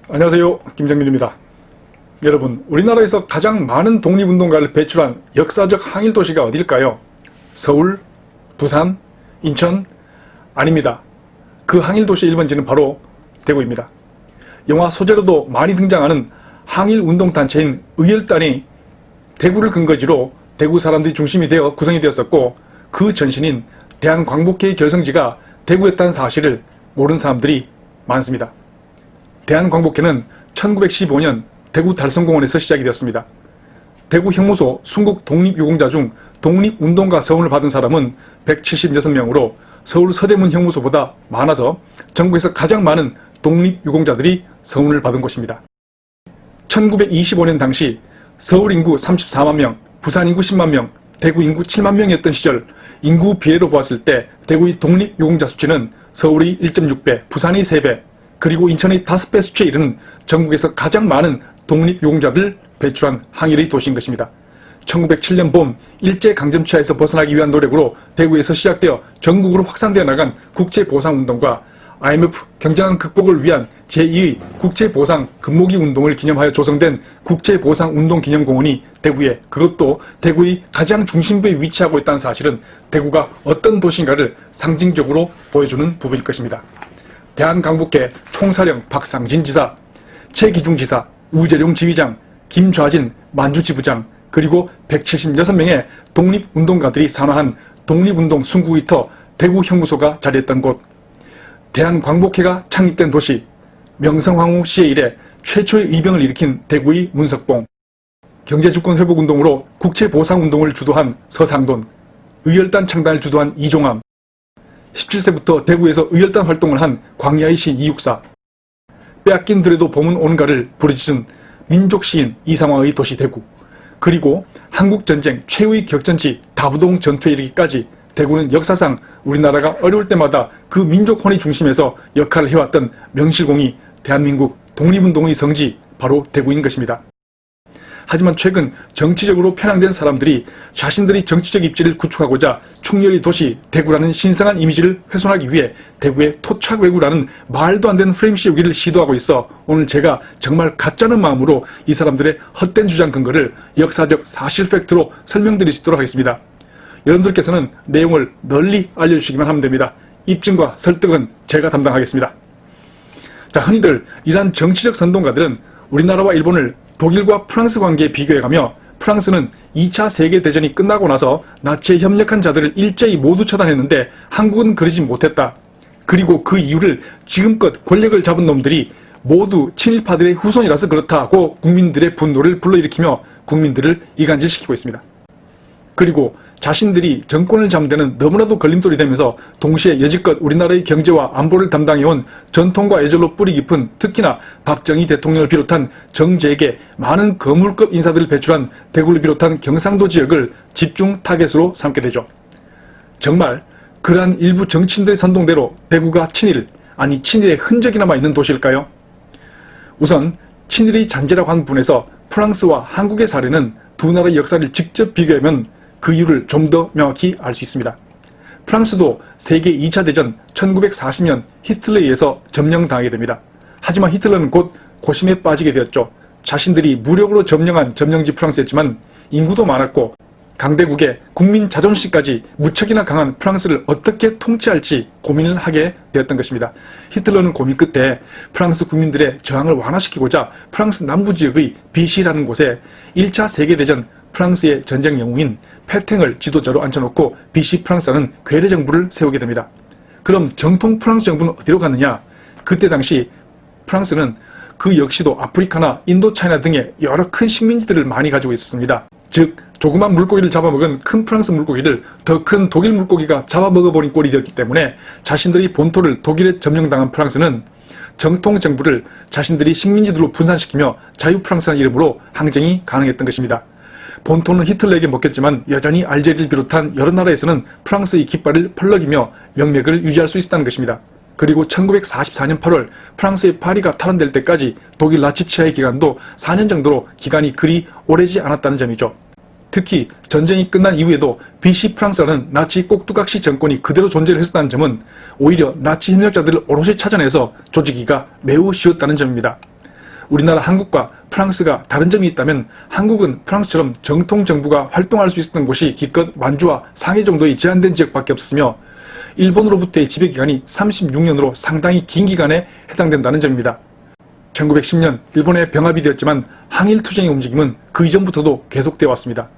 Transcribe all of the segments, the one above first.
안녕하세요, 김정민입니다. 여러분, 우리나라에서 가장 많은 독립운동가를 배출한 역사적 항일 도시가 어딜까요? 서울, 부산, 인천? 아닙니다. 그 항일 도시의 1번지는 바로 대구입니다. 영화 소재로도 많이 등장하는 항일 운동단체인 의열단이 대구를 근거지로 대구 사람들이 중심이 되어 구성이 되었었고, 그 전신인 대한광복회의 결성지가 대구였다는 사실을 모르는 사람들이 많습니다. 대한광복회는 1915년 대구 달성공원에서 시작이 되었습니다. 대구 형무소 순국 독립유공자 중 독립운동가 서훈을 받은 사람은 176명으로 서울 서대문 형무소보다 많아서 전국에서 가장 많은 독립유공자들이 서훈을 받은 곳입니다. 1925년 당시 서울 인구 34만 명, 부산 인구 10만 명, 대구 인구 7만 명이었던 시절 인구 비례로 보았을 때 대구의 독립유공자 수치는 서울의 1.6배, 부산의 3배, 그리고 인천의 5배 수치에 이르는 전국에서 가장 많은 독립유공자를 배출한 항일의 도시인 것입니다. 1907년 봄 일제강점치하에서 벗어나기 위한 노력으로 대구에서 시작되어 전국으로 확산되어 나간 국제보상운동과 IMF 경제난 극복을 위한 제2의 국제보상 금모기 운동을 기념하여 조성된 국제보상운동기념공원이 대구에, 그것도 대구의 가장 중심부에 위치하고 있다는 사실은 대구가 어떤 도시인가를 상징적으로 보여주는 부분일 것입니다. 대한광복회 총사령 박상진 지사, 최기중 지사, 우재룡 지휘장, 김좌진 만주지부장, 그리고 176명의 독립운동가들이 산화한 독립운동 순국의터 대구 형무소가 자리했던 곳, 대한광복회가 창립된 도시, 명성황후 시해 이래 최초의 의병을 일으킨 대구의 문석봉, 경제주권회복운동으로 국채보상운동을 주도한 서상돈, 의열단 창단을 주도한 이종암, 17세부터 대구에서 의열단 활동을 한 광야의 시인 이육사, 빼앗긴 들에도 봄은 오는가를 부르짖은 민족시인 이상화의 도시 대구, 그리고 한국전쟁 최후의 격전지 다부동 전투에 이르기까지 대구는 역사상 우리나라가 어려울 때마다 그 민족혼의 중심에서 역할을 해왔던 명실공히 대한민국 독립운동의 성지 바로 대구인 것입니다. 하지만 최근 정치적으로 편향된 사람들이 자신들의 정치적 입지를 구축하고자 충렬의 도시 대구라는 신성한 이미지를 훼손하기 위해 대구의 토착외구라는 말도 안 되는 프레임 씌우기를 시도하고 있어 오늘 제가 정말 가짜는 마음으로 이 사람들의 헛된 주장 근거를 역사적 사실 팩트로 설명드릴 수 있도록 하겠습니다. 여러분들께서는 내용을 널리 알려주시기만 하면 됩니다. 입증과 설득은 제가 담당하겠습니다. 자, 흔히들 이러한 정치적 선동가들은 우리나라와 일본을 독일과 프랑스 관계에 비교해가며 프랑스는 2차 세계대전이 끝나고 나서 나치에 협력한 자들을 일제히 모두 처단했는데 한국은 그러지 못했다. 그리고 그 이유를 지금껏 권력을 잡은 놈들이 모두 친일파들의 후손이라서 그렇다고 국민들의 분노를 불러일으키며 국민들을 이간질시키고 있습니다. 그리고 자신들이 정권을 잡는 데는 너무나도 걸림돌이 되면서 동시에 여지껏 우리나라의 경제와 안보를 담당해온 전통과 예절로 뿌리 깊은 특히나 박정희 대통령을 비롯한 정재계 많은 거물급 인사들을 배출한 대구를 비롯한 경상도 지역을 집중 타겟으로 삼게 되죠. 정말 그러한 일부 정치인들의 선동대로 대구가 친일, 아니 친일의 흔적이나마 있는 도시일까요? 우선 친일의 잔재라고 한 부분에서 프랑스와 한국의 사례는 두 나라의 역사를 직접 비교하면 그 이유를 좀 더 명확히 알 수 있습니다. 프랑스도 세계 2차 대전 1940년 히틀러에 의해서 점령당하게 됩니다. 하지만 히틀러는 곧 고심에 빠지게 되었죠. 자신들이 무력으로 점령한 점령지 프랑스였지만 인구도 많았고 강대국의 국민 자존심까지 무척이나 강한 프랑스를 어떻게 통치할지 고민을 하게 되었던 것입니다. 히틀러는 고민 끝에 프랑스 국민들의 저항을 완화시키고자 프랑스 남부지역의 비시라는 곳에 1차 세계대전 프랑스의 전쟁 영웅인 페탱을 지도자로 앉혀놓고 비시 프랑스라는 괴뢰 정부를 세우게 됩니다. 그럼 정통 프랑스 정부는 어디로 갔느냐? 그때 당시 프랑스는 그 역시도 아프리카나 인도차이나 등의 여러 큰 식민지들을 많이 가지고 있었습니다. 즉 조그만 물고기를 잡아먹은 큰 프랑스 물고기를 더 큰 독일 물고기가 잡아먹어버린 꼴이 되었기 때문에 자신들이 본토를 독일에 점령당한 프랑스는 정통 정부를 자신들이 식민지들로 분산시키며 자유프랑스라는 이름으로 항쟁이 가능했던 것입니다. 본토는 히틀러에게 먹혔지만 여전히 알제리를 비롯한 여러 나라에서는 프랑스의 깃발을 펄럭이며 명맥을 유지할 수 있었다는 것입니다. 그리고 1944년 8월 프랑스의 파리가 탈환될 때까지 독일 나치 치하의 기간도 4년 정도로 기간이 그리 오래지 않았다는 점이죠. 특히 전쟁이 끝난 이후에도 비시 프랑스라는 나치 꼭두각시 정권이 그대로 존재를 했었다는 점은 오히려 나치 협력자들을 오롯이 찾아내서 조지기가 매우 쉬웠다는 점입니다. 우리나라 한국과 프랑스가 다른 점이 있다면 한국은 프랑스처럼 정통 정부가 활동할 수 있었던 곳이 기껏 만주와 상해 정도의 제한된 지역밖에 없었으며 일본으로부터의 지배기간이 36년으로 상당히 긴 기간에 해당된다는 점입니다. 1910년 일본의 병합이 되었지만 항일투쟁의 움직임은 그 이전부터도 계속되어 왔습니다.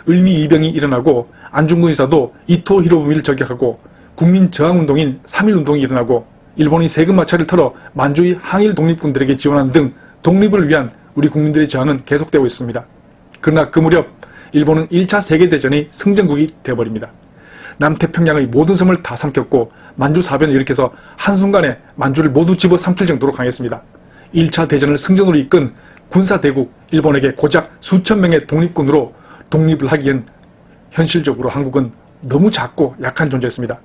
을미이병이 일어나고 안중근 의사도 이토 히로부미를 저격하고 국민저항운동인 3.1운동이 일어나고 일본이 세금 마차를 털어 만주의 항일 독립군들에게 지원하는 등 독립을 위한 우리 국민들의 저항은 계속되고 있습니다. 그러나 그 무렵 일본은 1차 세계대전의 승전국이 되어버립니다. 남태평양의 모든 섬을 다 삼켰고 만주 사변을 일으켜서 한순간에 만주를 모두 집어삼킬 정도로 강했습니다. 1차 대전을 승전으로 이끈 군사대국 일본에게 고작 수천 명의 독립군으로 독립을 하기엔 현실적으로 한국은 너무 작고 약한 존재였습니다.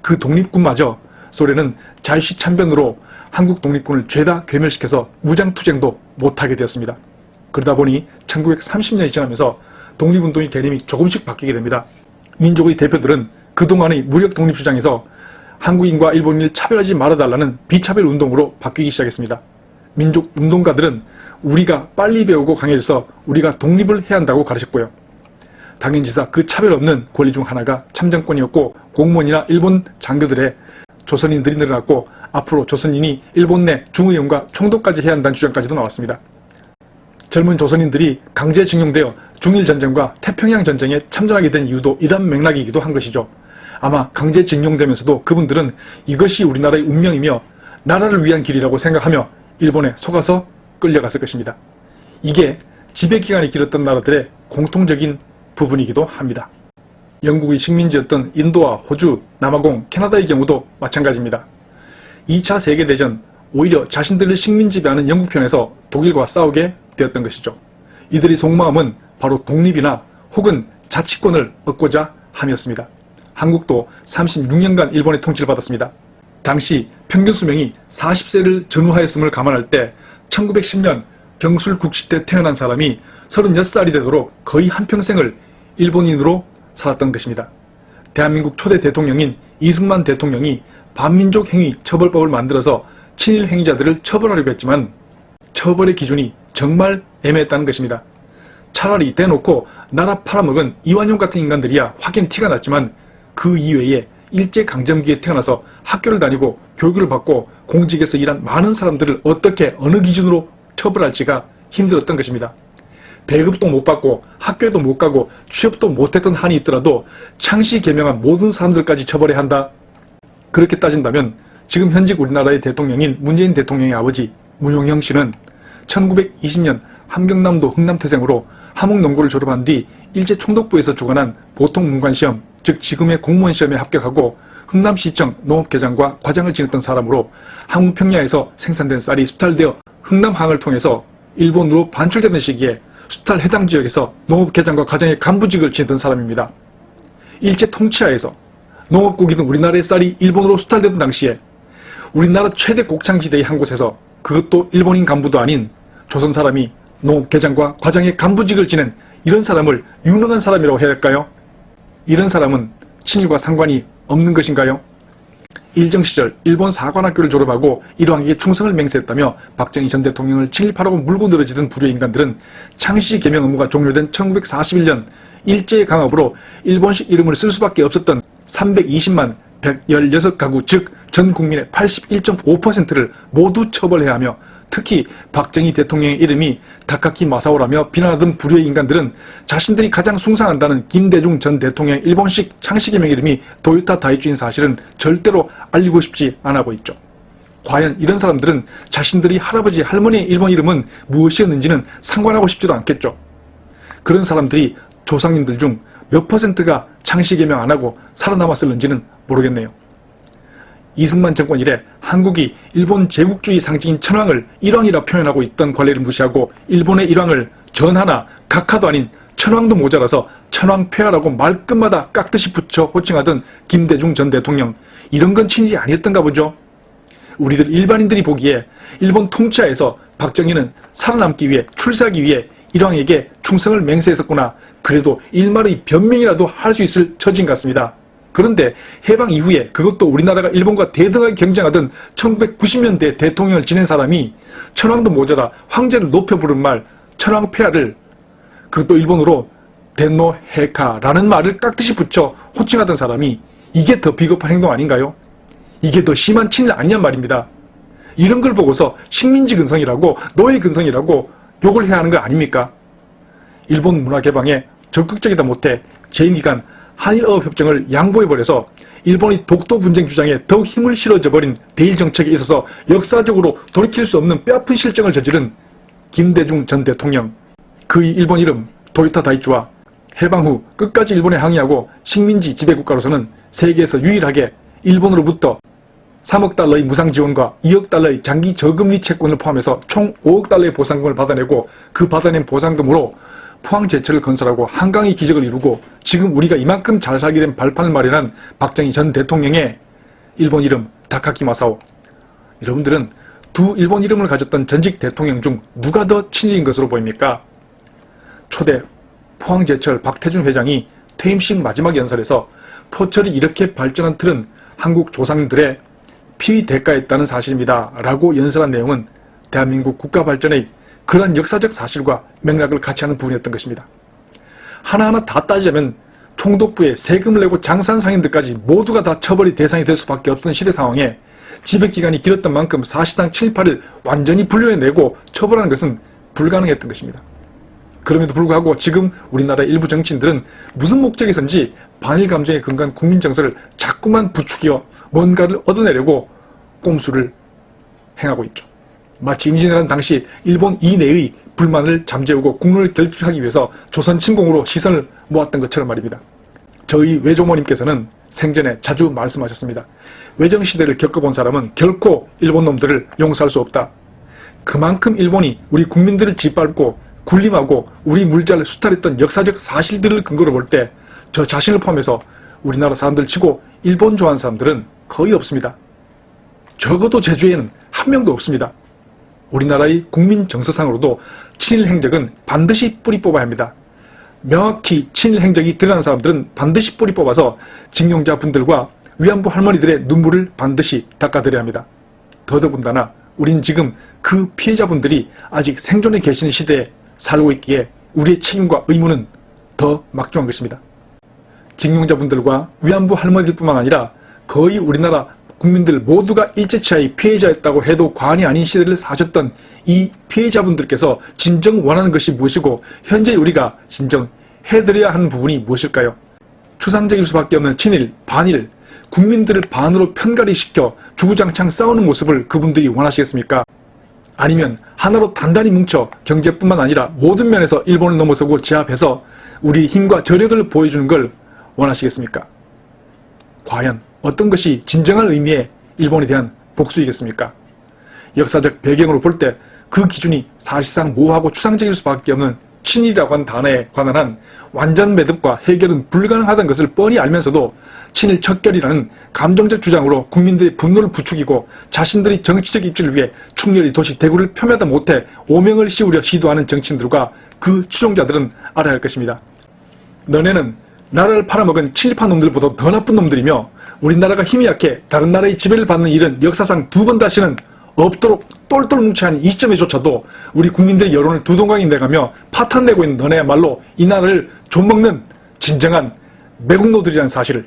그 독립군마저 소련은 자유시참변으로 한국 독립군을 죄다 괴멸시켜서 무장투쟁도 못하게 되었습니다. 그러다 보니 1930년이 지나면서 독립운동의 개념이 조금씩 바뀌게 됩니다. 민족의 대표들은 그동안의 무력 독립주장에서 한국인과 일본인을 차별하지 말아달라는 비차별 운동으로 바뀌기 시작했습니다. 민족 운동가들은 우리가 빨리 배우고 강해져서 우리가 독립을 해야 한다고 가르쳤고요. 당연지사 그 차별 없는 권리 중 하나가 참정권이었고 공무원이나 일본 장교들의 조선인들이 늘어났고 앞으로 조선인이 일본 내 중의원과 총독까지 해야 한다는 주장까지도 나왔습니다. 젊은 조선인들이 강제징용되어 중일전쟁과 태평양전쟁에 참전하게 된 이유도 이런 맥락이기도 한 것이죠. 아마 강제징용되면서도 그분들은 이것이 우리나라의 운명이며 나라를 위한 길이라고 생각하며 일본에 속아서 끌려갔을 것입니다. 이게 지배기간이 길었던 나라들의 공통적인 부분이기도 합니다. 영국의 식민지였던 인도와 호주, 남아공, 캐나다의 경우도 마찬가지입니다. 2차 세계대전 오히려 자신들을 식민지배하는 영국 편에서 독일과 싸우게 되었던 것이죠. 이들의 속마음은 바로 독립이나 혹은 자치권을 얻고자 함이었습니다. 한국도 36년간 일본의 통치를 받았습니다. 당시 평균 수명이 40세를 전후하였음을 감안할 때 1910년 경술국시 때 태어난 사람이 36살이 되도록 거의 한평생을 일본인으로 살았던 것입니다. 대한민국 초대 대통령인 이승만 대통령이 반민족 행위 처벌법을 만들어서 친일 행위자들을 처벌하려고 했지만 처벌의 기준이 정말 애매했다는 것입니다. 차라리 대놓고 나라 팔아먹은 이완용 같은 인간들이야 확연히 티가 났지만 그 이외에 일제강점기에 태어나서 학교를 다니고 교육을 받고 공직에서 일한 많은 사람들을 어떻게 어느 기준으로 처벌할지가 힘들었던 것입니다. 배급도 못 받고 학교에도 못 가고 취업도 못했던 한이 있더라도 창시 개명한 모든 사람들까지 처벌해야 한다. 그렇게 따진다면 지금 현직 우리나라의 대통령인 문재인 대통령의 아버지 문용형 씨는 1920년 함경남도 흥남태생으로 함흥농고를 졸업한 뒤 일제총독부에서 주관한 보통문관시험, 즉 지금의 공무원 시험에 합격하고 흥남시청 농업계장과 과장을 지냈던 사람으로 함흥평야에서 생산된 쌀이 수탈되어 흥남항을 통해서 일본으로 반출되는 시기에 수탈 해당 지역에서 농업계장과 과장의 간부직을 지냈던 사람입니다. 일제 통치하에서 농업국이던 우리나라의 쌀이 일본으로 수탈되던 당시에 우리나라 최대 곡창지대의 한 곳에서 그것도 일본인 간부도 아닌 조선 사람이 농업계장과 과장의 간부직을 지낸 이런 사람을 유능한 사람이라고 해야 할까요? 이런 사람은 친일과 상관이 없는 것인가요? 일정시절 일본 사관학교를 졸업하고 일왕에게 충성을 맹세했다며 박정희 전 대통령을 친일파라고 물고 늘어지던 부류의 인간들은 창시 개명 의무가 종료된 1941년 일제의 강압으로 일본식 이름을 쓸 수밖에 없었던 320만 116가구 즉 전 국민의 81.5%를 모두 처벌해야 하며 특히 박정희 대통령의 이름이 다카키 마사오라며 비난하던 부류의 인간들은 자신들이 가장 숭상한다는 김대중 전 대통령의 일본식 창시개명 이름이 도요타 다이치인 사실은 절대로 알리고 싶지 않아 보였죠. 과연 이런 사람들은 자신들이 할아버지 할머니의 일본 이름은 무엇이었는지는 상관하고 싶지도 않겠죠. 그런 사람들이 조상님들 중 몇 퍼센트가 창시개명 안 하고 살아남았을는지는 모르겠네요. 이승만 정권 이래 한국이 일본 제국주의 상징인 천황을 일왕이라 표현하고 있던 관례를 무시하고 일본의 일왕을 전하나 각하도 아닌 천황도 모자라서 천황폐하라고 말끝마다 깍듯이 붙여 호칭하던 김대중 전 대통령, 이런 건 친일이 아니었던가 보죠. 우리들 일반인들이 보기에 일본 통치하에서 박정희는 살아남기 위해 출세하기 위해 일왕에게 충성을 맹세했었구나. 그래도 일말의 변명이라도 할 수 있을 처지인 것 같습니다. 그런데 해방 이후에 그것도 우리나라가 일본과 대등하게 경쟁하던 1990년대 대통령을 지낸 사람이 천황도 모자라 황제를 높여 부른 말 천황폐하를 그것도 일본어로 덴노헤카라는 말을 깍듯이 붙여 호칭하던 사람이 이게 더 비겁한 행동 아닌가요? 이게 더 심한 친일 아니냔 말입니다. 이런 걸 보고서 식민지 근성이라고 노예 근성이라고 욕을 해야 하는 거 아닙니까? 일본 문화 개방에 적극적이다 못해 재임기간 한일어업협정을 양보해버려서 일본의 독도 분쟁 주장에 더욱 힘을 실어져 버린 대일 정책에 있어서 역사적으로 돌이킬 수 없는 뼈아픈 실정을 저지른 김대중 전 대통령, 그의 일본 이름 도요타 다이츠와 해방 후 끝까지 일본에 항의하고 식민지 지배국가로서는 세계에서 유일하게 일본으로부터 3억 달러의 무상 지원과 2억 달러의 장기 저금리 채권을 포함해서 총 5억 달러의 보상금을 받아내고 그 받아낸 보상금으로 포항제철을 건설하고 한강의 기적을 이루고 지금 우리가 이만큼 잘 살게 된 발판을 마련한 박정희 전 대통령의 일본 이름 다카키 마사오. 여러분들은 두 일본 이름을 가졌던 전직 대통령 중 누가 더 친일인 것으로 보입니까? 초대 포항제철 박태준 회장이 퇴임식 마지막 연설에서 포철이 이렇게 발전한 틀은 한국 조상들의 피의 대가였다는 사실입니다 라고 연설한 내용은 대한민국 국가 발전의 그러한 역사적 사실과 맥락을 같이 하는 부분이었던 것입니다. 하나하나 다 따지자면 총독부에 세금을 내고 장산 상인들까지 모두가 다 처벌이 대상이 될 수밖에 없던 시대 상황에 지배기간이 길었던 만큼 사실상 친일파를 완전히 분류해내고 처벌하는 것은 불가능했던 것입니다. 그럼에도 불구하고 지금 우리나라의 일부 정치인들은 무슨 목적에선지 반일 감정에 근거한 국민 정서를 자꾸만 부추겨 뭔가를 얻어내려고 꼼수를 행하고 있죠. 마치 임진왜란 당시 일본 이내의 불만을 잠재우고 국론을 결핍하기 위해서 조선 침공으로 시선을 모았던 것처럼 말입니다. 저희 외조모님께서는 생전에 자주 말씀하셨습니다. 외정시대를 겪어본 사람은 결코 일본 놈들을 용서할 수 없다. 그만큼 일본이 우리 국민들을 짓밟고 군림하고 우리 물자를 수탈했던 역사적 사실들을 근거로 볼 때 저 자신을 포함해서 우리나라 사람들 치고 일본 좋아하는 사람들은 거의 없습니다. 적어도 제주에는 한 명도 없습니다. 우리나라의 국민 정서상으로도 친일 행적은 반드시 뿌리 뽑아야 합니다. 명확히 친일 행적이 드러난 사람들은 반드시 뿌리 뽑아서 징용자분들과 위안부 할머니들의 눈물을 반드시 닦아드려야 합니다. 더더군다나 우린 지금 그 피해자분들이 아직 생존해 계시는 시대에 살고 있기에 우리의 책임과 의무는 더 막중한 것입니다. 징용자분들과 위안부 할머니들뿐만 아니라 거의 우리나라 국민들 모두가 일제치하의 피해자였다고 해도 과언이 아닌 시대를 사셨던 이 피해자분들께서 진정 원하는 것이 무엇이고 현재 우리가 진정 해드려야 하는 부분이 무엇일까요? 추상적일 수밖에 없는 친일, 반일, 국민들을 반으로 편가리시켜 주구장창 싸우는 모습을 그분들이 원하시겠습니까? 아니면 하나로 단단히 뭉쳐 경제뿐만 아니라 모든 면에서 일본을 넘어서고 제압해서 우리 힘과 저력을 보여주는 걸 원하시겠습니까? 과연 어떤 것이 진정한 의미의 일본에 대한 복수이겠습니까? 역사적 배경으로 볼 때 그 기준이 사실상 모호하고 추상적일 수밖에 없는 친일이라고 하는 단어에 관한 한 완전 매듭과 해결은 불가능하다는 것을 뻔히 알면서도 친일 척결이라는 감정적 주장으로 국민들의 분노를 부추기고 자신들의 정치적 입지를 위해 충렬히 도시 대구를 폄하하다 못해 오명을 씌우려 시도하는 정치인들과 그 추종자들은 알아야 할 것입니다. 너네는 나라를 팔아먹은 친일파 놈들보다 더 나쁜 놈들이며 우리나라가 힘이 약해 다른 나라의 지배를 받는 일은 역사상 두 번 다시는 없도록 똘똘 뭉쳐야 하는 이 시점에조차도 우리 국민들의 여론을 두동강에 내가며 파탄내고 있는 너네야말로 이 나라를 좀먹는 진정한 매국노들이라는 사실을